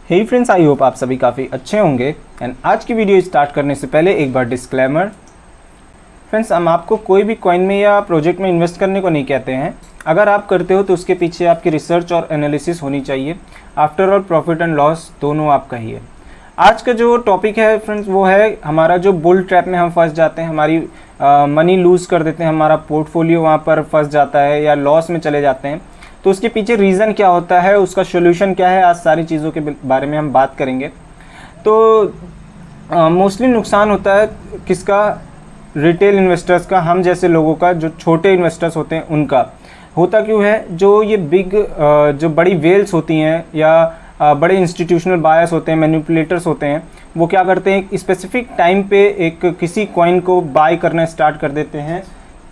Hey friends, I hope आप सभी काफ़ी अच्छे होंगे। एंड आज की वीडियो स्टार्ट करने से पहले एक बार डिस्क्लेमर। फ्रेंड्स, हम आपको कोई भी कॉइन में या प्रोजेक्ट में इन्वेस्ट करने को नहीं कहते हैं। अगर आप करते हो तो उसके पीछे आपकी रिसर्च और एनालिसिस होनी चाहिए। After all profit and loss दोनों आपका ही है। आज का जो टॉपिक है फ्रेंड्स वो है हमारा जो बुल ट्रैप में हम फंस जाते हैं, हमारी मनी लूज़ कर देते हैं, हमारा पोर्टफोलियो वहाँ पर फंस जाता है या लॉस में चले जाते हैं। तो उसके पीछे रीज़न क्या होता है, उसका सोल्यूशन क्या है, आज सारी चीज़ों के बारे में हम बात करेंगे। तो मोस्टली नुकसान होता है किसका? रिटेल इन्वेस्टर्स का, हम जैसे लोगों का, जो छोटे इन्वेस्टर्स होते हैं उनका। होता क्यों है? जो ये जो बड़ी वेल्स होती हैं या बड़े इंस्टीट्यूशनल बायर्स होते हैं, मैनिपुलेटर्स होते हैं, वो क्या करते हैं, एक स्पेसिफिक टाइम पे किसी कॉइन को बाय करना स्टार्ट कर देते हैं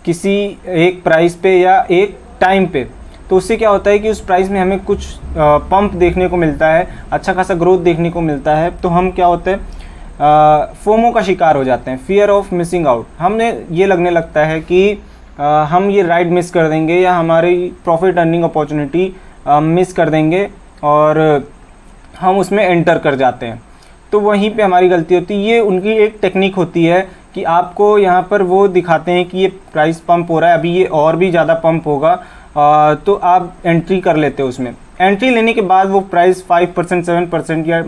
किसी एक प्राइस पे या एक टाइम पे। तो उससे क्या होता है कि उस प्राइस में हमें कुछ पंप देखने को मिलता है, अच्छा खासा ग्रोथ देखने को मिलता है। तो हम क्या होते हैं, फोमो का शिकार हो जाते हैं, फियर ऑफ मिसिंग आउट। हमने ये लगने लगता है कि हम ये राइड मिस कर देंगे या हमारी प्रॉफिट अर्निंग अपॉर्चुनिटी मिस कर देंगे और हम उसमें एंटर कर जाते हैं। तो वहीं पे हमारी गलती होती है। ये उनकी एक टेक्निक होती है कि आपको यहाँ पर वो दिखाते हैं कि ये प्राइस पंप हो रहा है, अभी ये और भी ज़्यादा पंप होगा, तो आप एंट्री कर लेते हो। उसमें एंट्री लेने के बाद वो प्राइस 5%, 7% या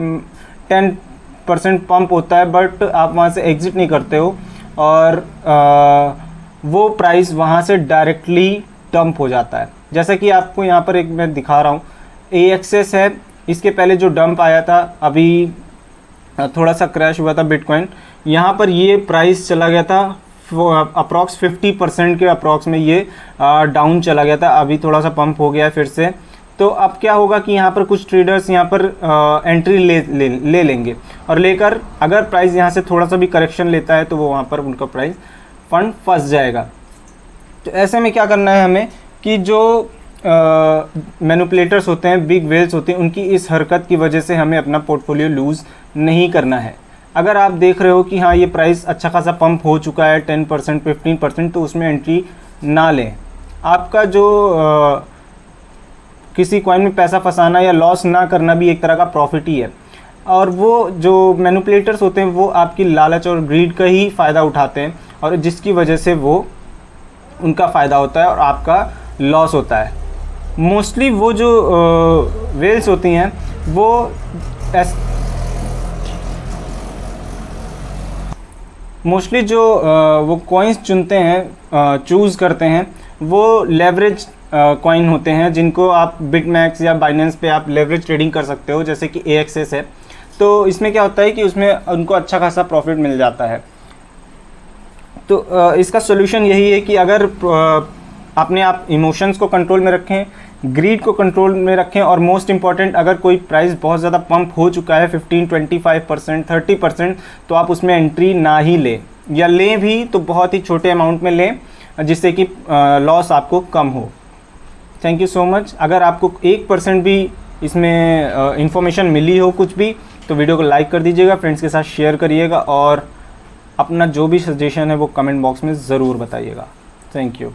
10% पंप होता है, बट आप वहाँ से एग्ज़िट नहीं करते हो और वो प्राइस वहाँ से डायरेक्टली डंप हो जाता है। जैसा कि आपको यहाँ पर एक मैं दिखा रहा हूँ, AXS है, इसके पहले जो डंप आया था, अभी थोड़ा सा क्रैश हुआ था बिटकॉइन, यहाँ पर ये प्राइस चला गया था अप्रॉक्स 50% के अप्रॉक्स में ये डाउन चला गया था। अभी थोड़ा सा पंप हो गया है फिर से। तो अब क्या होगा कि यहाँ पर कुछ ट्रेडर्स यहाँ पर एंट्री ले लेंगे और लेकर अगर प्राइस यहाँ से थोड़ा सा भी करेक्शन लेता है तो वो वहाँ पर उनका प्राइस फंड फंस जाएगा। तो ऐसे में क्या करना है हमें कि जो मैनिपुलेटर्स होते हैं, बिग वेल्स होते हैं, उनकी इस हरकत की वजह से हमें अपना पोर्टफोलियो लूज़ नहीं करना है। अगर आप देख रहे हो कि हाँ ये प्राइस अच्छा खासा पंप हो चुका है 10%, 15%, तो उसमें एंट्री ना लें। आपका जो किसी कॉइन में पैसा फंसाना या लॉस ना करना भी एक तरह का प्रॉफिट ही है। और वो जो मैनिपुलेटर्स होते हैं वो आपकी लालच और ग्रीड का ही फ़ायदा उठाते हैं और जिसकी वजह से वो उनका फ़ायदा होता है और आपका लॉस होता है। मोस्टली वो जो वेल्स होती हैं वो मोस्टली जो वो कॉइन्स चुनते हैं, चूज़ करते हैं, वो लेवरेज कॉइन होते हैं जिनको आप बिटमैक्स या बाइनेंस पे आप लेवरेज ट्रेडिंग कर सकते हो, जैसे कि AXS है। तो इसमें क्या होता है कि उसमें उनको अच्छा खासा प्रॉफिट मिल जाता है। तो इसका सोल्यूशन यही है कि अगर अपने आप इमोशंस को कंट्रोल में रखें, ग्रीड को कंट्रोल में रखें, और मोस्ट इंपॉर्टेंट, अगर कोई प्राइस बहुत ज़्यादा पंप हो चुका है 15, 25%, 30%, तो आप उसमें एंट्री ना ही लें, या लें भी तो बहुत ही छोटे अमाउंट में लें जिससे कि लॉस आपको कम हो। Thank you so much. अगर आपको 1% भी इसमें इंफॉर्मेशन मिली हो कुछ भी, तो वीडियो को लाइक कर दीजिएगा, फ्रेंड्स के साथ शेयर करिएगा और अपना जो भी सजेशन है वो कमेंट बॉक्स में ज़रूर बताइएगा। Thank you.